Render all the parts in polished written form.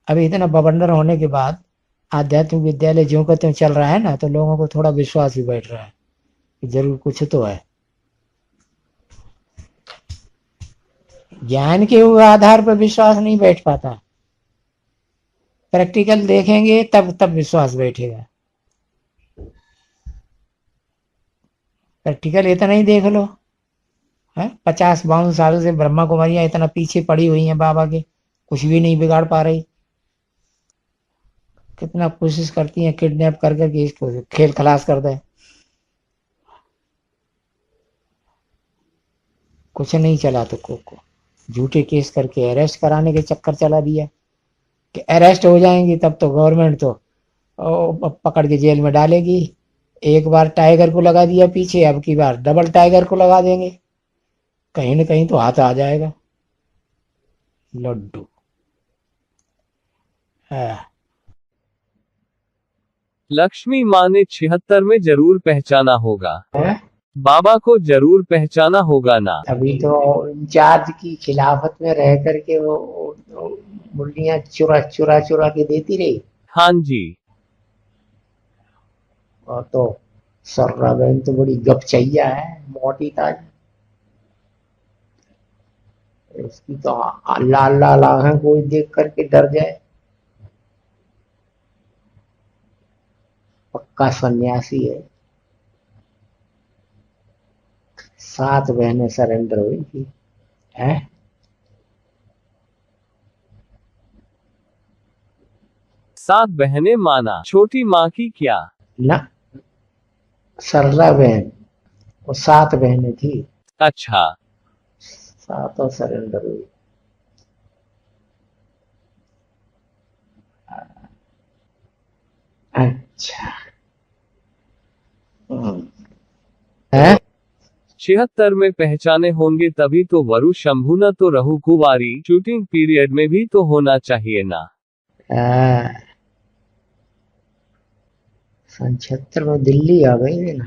अभी इतना बवंडर होने के बाद आध्यात्मिक विद्यालय ज्यों का त्यों चल रहा है ना, तो लोगों को थोड़ा विश्वास भी बैठ रहा है कि जरूर कुछ तो है। ज्ञान के आधार पर विश्वास नहीं बैठ पाता, प्रैक्टिकल देखेंगे तब तब विश्वास बैठेगा। प्रैक्टिकल इतना ही देख लो है, 50-52 साल से ब्रह्मा कुमारियां इतना पीछे पड़ी हुई हैं बाबा के, कुछ भी नहीं बिगाड़ पा रही। कितना कोशिश करती हैं किडनैप कर करके इसको खेल खलास कर दे, कुछ नहीं चला तो को झूठे केस करके अरेस्ट कराने के चक्कर चला दिया कि अरेस्ट हो जाएंगी तब तो गवर्नमेंट तो पकड़ के जेल में डालेगी। एक बार टाइगर को लगा दिया पीछे, अब की बार डबल टाइगर को लगा देंगे, कहीं ना कहीं तो हाथ आ जाएगा। लड्डू। हाँ। लक्ष्मी माँ ने 76 में जरूर पहचाना होगा। है? बाबा को जरूर पहचाना होगा ना। अभी तो इंचार्ज की खिलाफत में रह करके वो मुर्गियां चुरा चुरा चुरा के देती रही। हाँ जी। और तो सर्रा बहन तो बड़ी गपचैया है, मोटी ताज। उसकी तो लाल लाल आंखें कोई देख करके डर जाए। पक्का सन्यासी है। 7 बहनें सरेंडर हुई थी। है? 7 बहनें माना, छोटी माँ की क्या। ना, सर्रा बहन, वो 7 बहनें थी, अच्छा। 7 सरेंडर हुई। अच्छा। है? 76 में पहचाने होंगे तभी तो वरु शंभू, न तो रहु कुवारी, शूटिंग पीरियड में भी तो होना चाहिए ना। सन 76 में दिल्ली आ गई थी ना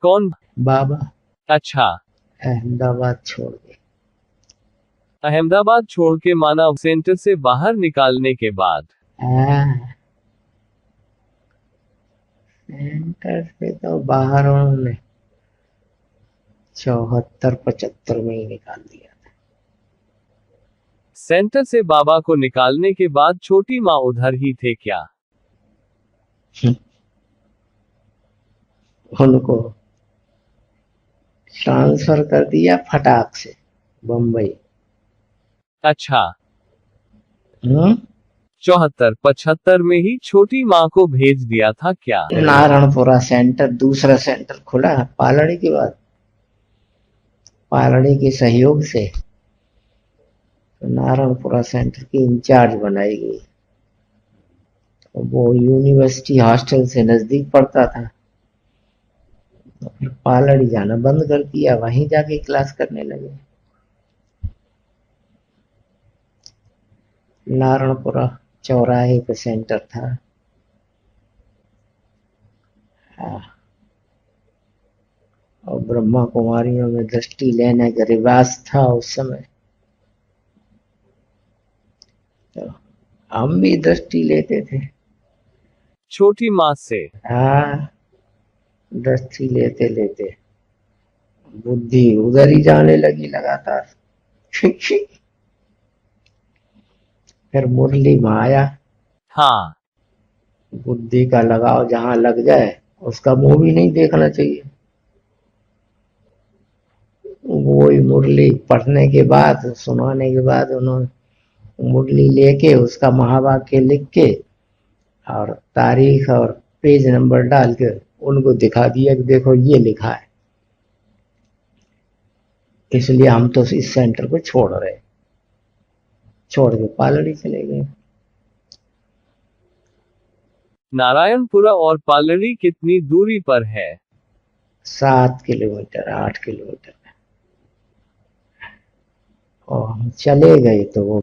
कौन। बाबा, अच्छा। अहमदाबाद छोड़ के। अहमदाबाद छोड़ के माना, सेंटर से बाहर निकालने के बाद। हाँ, सेंटर से तो बाहर उन्होंने 74-75 में ही निकाल दिया। सेंटर से बाबा को निकालने के बाद छोटी माँ उधर ही थे क्या। उनको ट्रांसफर कर दिया फटाक से बम्बई। अच्छा। हम्म। 74-75 में ही छोटी माँ को भेज दिया था क्या। नारायणपुरा सेंटर, दूसरा सेंटर खुला पालड़ी के बाद, पालड़ी के सहयोग से तो नारायणपुरा सेंटर की इंचार्ज बनाई गई। वो यूनिवर्सिटी हॉस्टल से नजदीक पड़ता था, तो फिर पालड़ी जाना बंद कर दिया, वहीं जाके क्लास करने लगे। नारायणपुरा चौराहे पे सेंटर था। हाँ, और ब्रह्मा कुमारियों में दृष्टि लेने का रिवाज था उस समय, तो हम भी दृष्टि लेते थे। छोटी माँ से। हाँ, दृष्टि लेते लेते बुद्धि उधर ही जाने लगी लगातार। फिर मुरली में आया। हाँ। बुद्धि का लगाव जहां लग जाए उसका मुंह भी नहीं देखना चाहिए। वही मुरली पढ़ने के बाद, सुनाने के बाद, उन्होंने मुरली लेके उसका महावाक्य लिख के और तारीख और पेज नंबर डाल के उनको दिखा दिया कि देखो ये लिखा है। इसलिए हम तो इस सेंटर को छोड़ रहे, छोड़ के पालड़ी चले गए। नारायणपुरा और पालड़ी कितनी दूरी पर है। 7 किलोमीटर, 8 किलोमीटर। और हम चले गए तो वो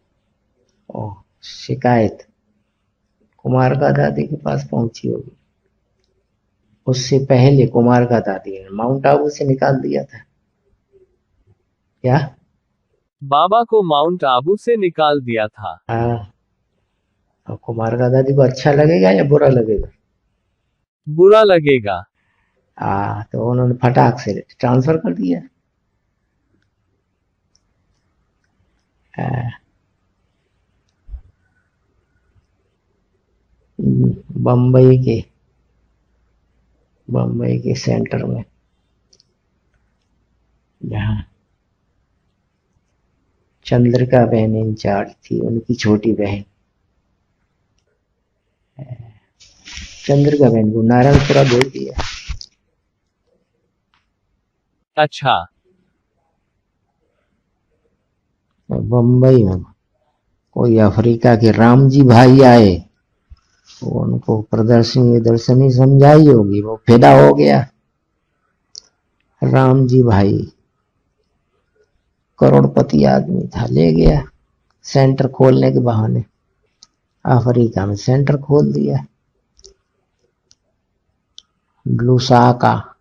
शिकायत कुमार का दादी के पास पहुंची होगी। उससे पहले कुमार का दादी ने माउंट आबू से निकाल दिया था क्या। बाबा को माउंट आबू से निकाल दिया था। हाँ, और कुमार का दादी को अच्छा लगेगा या बुरा लगेगा? बुरा लगेगा। तो उन्होंने फटाक से ट्रांसफर कर दिया। हाँ, बम्बई के बम्बई के सेंटर में, जहाँ चंद्रिका बहन इंचार्ज थी, उनकी छोटी बहन चंद्रिका बहन को नारायणपुरा भेज दिया। अच्छा। बम्बई में कोई अफ्रीका के राम जी भाई आए, वो उनको प्रदर्शनी दर्शनी समझाई होगी, वो फिदा हो गया। राम जी भाई करोड़पति आदमी था, ले गया सेंटर खोलने के बहाने, अफ्रीका में सेंटर खोल दिया। लुसाका,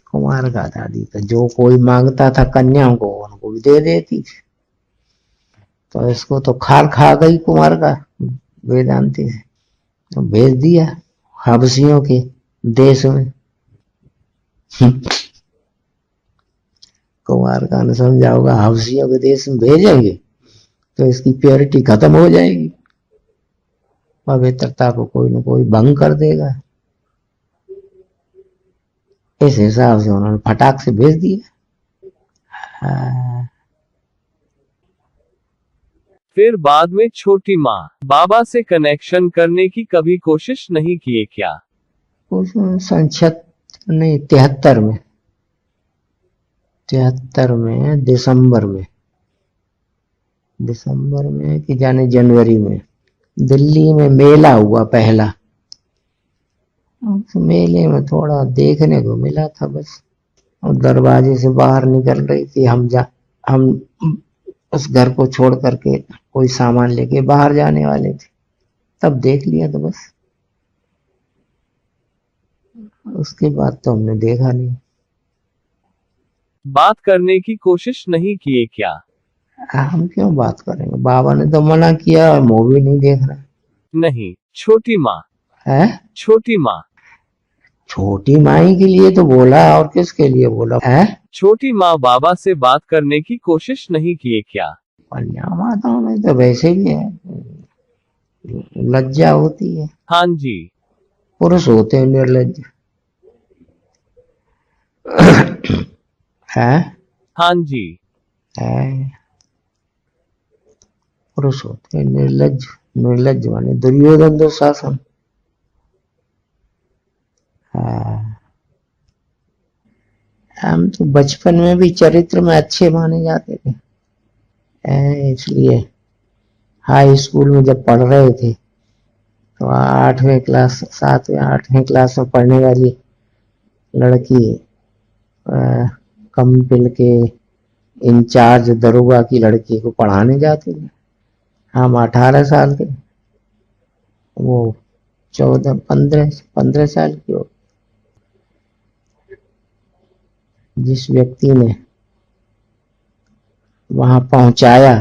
कुमार का दादी तो जो कोई मांगता था कन्याओं को, उनको भी दे देती थी। तो इसको तो खाल खा गई कुमार का वेदांती से, तो भेज दिया हबसियों के देश में। कुमार का ने समझा होगा हबसियों के देश में भेजेंगे तो इसकी प्योरिटी खत्म हो जाएगी, पवित्रता को कोई न कोई भंग कर देगा। इस हिसाब से उन्होंने फटाक से भेज दिया। फिर बाद में छोटी माँ बाबा से कनेक्शन करने की कभी कोशिश नहीं किए क्या? उस संक्षत नहीं, 73 में, 73 में दिसंबर में कि जाने जनवरी में दिल्ली में मेला हुआ पहला। उस मेले में थोड़ा देखने को मिला था बस, और दरवाजे से बाहर निकल रही थी, हम उस घर को छोड़ करके कोई सामान लेके बाहर जाने वाले थे, तब देख लिया तो बस, उसके बाद तो हमने देखा नहीं। बात करने की कोशिश नहीं किए क्या? हम क्यों बात करेंगे, बाबा ने तो मना किया और मूवी नहीं देखना नहीं, छोटी माँ। है। छोटी माँ। छोटी माई के लिए तो बोला, और किसके लिए बोला है? छोटी माँ बाबा से बात करने की कोशिश नहीं किए क्या? कन्या माताओं में तो वैसे भी है, लज्जा होती है। हाँ जी। पुरुष होते हैं निर्लज्ज। है? हाँ जी। है, पुरुष होते हैं निर्लज्ज। निर्लज्ज माने दुर्योधन दुशासन। हम तो बचपन में भी चरित्र में अच्छे माने जाते थे, इसलिए हाई स्कूल में जब पढ़ रहे थे तो 8वें क्लास 7वें 8वें क्लास में पढ़ने वाली लड़की कंपिल के इंचार्ज दरोगा की लड़की को पढ़ाने जाते थे। हम 18 साल के, वो 15 साल की हो। जिस व्यक्ति ने वहां पहुंचाया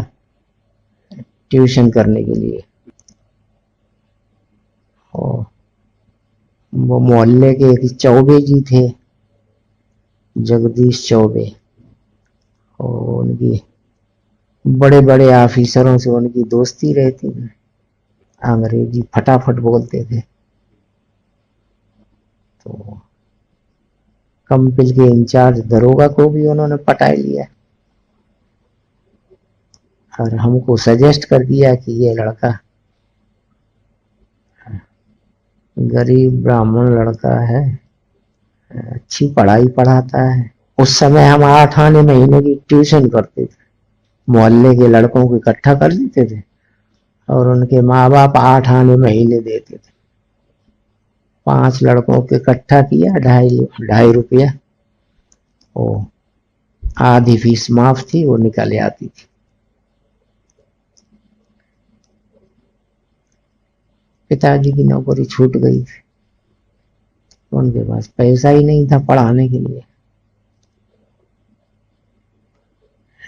ट्यूशन करने के लिए, वो मोहल्ले के एक चौबे जी थे, जगदीश चौबे, और उनकी बड़े बड़े ऑफिसरों से उनकी दोस्ती रहती थी, अंग्रेजी फटाफट बोलते थे। तो कंपिल के इंचार्ज दरोगा को भी उन्होंने पटा लिया और हमको सजेस्ट कर दिया कि ये लड़का गरीब ब्राह्मण लड़का है, अच्छी पढ़ाई पढ़ाता है। उस समय हम 8 आने महीने की ट्यूशन करते थे, मोहल्ले के लड़कों को इकट्ठा कर लेते थे और उनके माँ बाप 8 आने महीने देते थे। 5 लड़कों को इकट्ठा किया, 2.5 रुपया, ओ आधी फीस माफ थी, वो निकल आती थी। पिताजी की नौकरी छूट गई थी, उनके पास पैसा ही नहीं था पढ़ाने के लिए।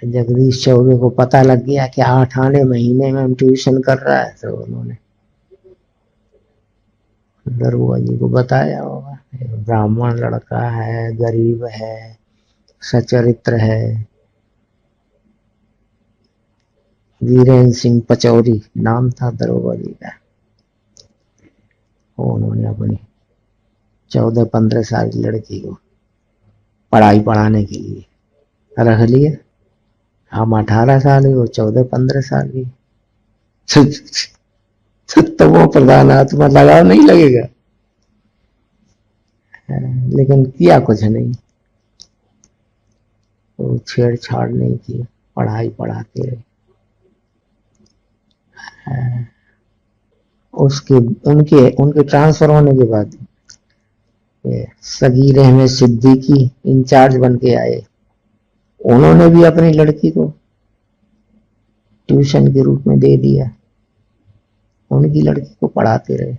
जगदीश चौबे को पता लग गया कि 8 आने महीने में हम ट्यूशन कर रहा है, तो उन्होंने दरोगा जी को बताया होगा, ब्राह्मण लड़का है, गरीब है, सचरित्र है। वीरेंद्र सिंह पचौरी नाम था दरोगा जी का। उन्होंने अपनी 14-15 साल की लड़की को पढ़ाने के लिए रख लिया। हम 18 साल की, वो 14-15 साल की। तो वो प्रधान आत्मा लगाव नहीं लगेगा, लेकिन किया कुछ नहीं, वो छेड़छाड़ नहीं की, पढ़ाई पढ़ाते रहे। उसके उनके उनके ट्रांसफर होने के बाद सगीर अहमद सिद्दीकी इंचार्ज बन के आए। उन्होंने भी अपनी लड़की को ट्यूशन के रूप में दे दिया, उनकी लड़की को पढ़ाते रहे।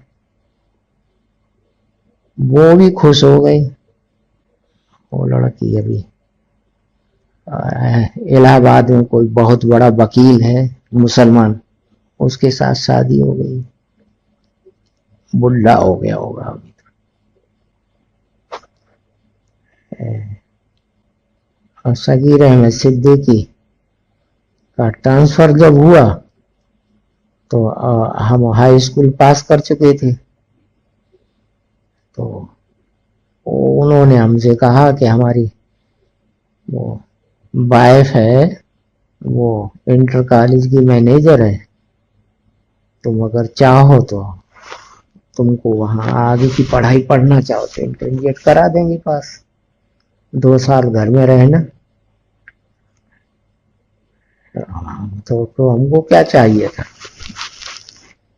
वो भी खुश हो गई। वो लड़की अभी इलाहाबाद में कोई बहुत बड़ा वकील है मुसलमान, उसके साथ शादी हो गई। बुढ़ा हो गया होगा अभी तो। और सगीर अहमद सिद्दीकी का ट्रांसफर जब हुआ तो हम हाई स्कूल पास कर चुके थे, तो उन्होंने हमसे कहा कि हमारी वो वाइफ है, वो इंटर कॉलेज की मैनेजर है, तुम अगर चाहो तो तुमको वहां आगे की पढ़ाई पढ़ना चाहो तो इंटरमीडिएट करा देंगे पास, 2 साल घर में रहना। तो हमको क्या चाहिए था,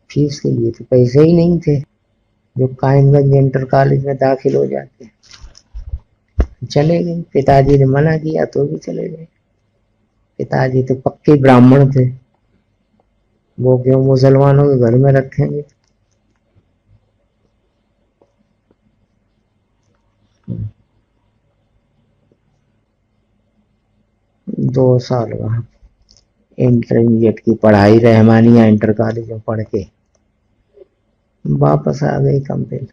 फीस के लिए तो पैसे ही नहीं थे जो कायमगंज इंटर कॉलेज में दाखिल हो जाते। चले गए, पिताजी ने मना किया तो भी चले गए। पिताजी तो पक्के ब्राह्मण थे, वो क्यों मुसलमानों के घर में रखेंगे। 2 साल वहां इंटरमीडिएट की पढ़ाई रहमानिया इंटर कॉलेज में पढ़ के वापस आ गई कंपनी।